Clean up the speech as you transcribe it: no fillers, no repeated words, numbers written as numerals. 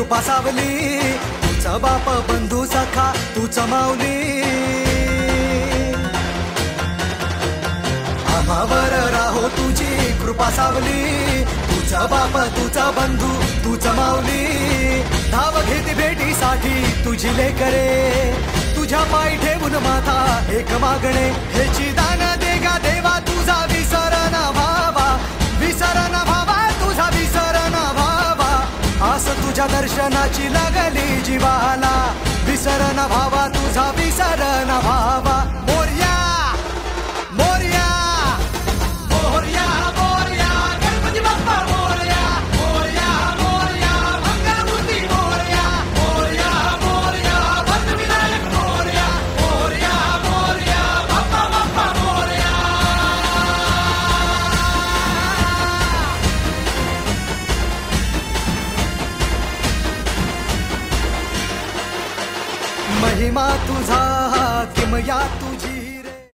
कृपा सावली, तुझा बाप बंधू सखा तूच माऊली. आम्हावर राहो तुझी कृपा सावली, तुझा बाप तुझा बंधू तूच माऊली. धाव घेती भेटीसाठी तुझी लेकरे, तुझ्या पायी ठेवून माथा एक मागणे. हेची दान देगा देवा तुझा विसर न भावा, विसर न भावा तुझा विसर न भावा. आस तुझ्या दर्शनाची लागली जीवाला, विसर न भावा तुझा विसर न भावा. मोरया मोरया मोरया मोरया गणपती बाप्पा मोरया, मोरया मोरया मंगलमूर्ती मोरया, मोरया मोरया भद्रविनायक मोरया, मोरया मोरया बाप्पा बाप्पा मोरया. महिमा तुझा किमया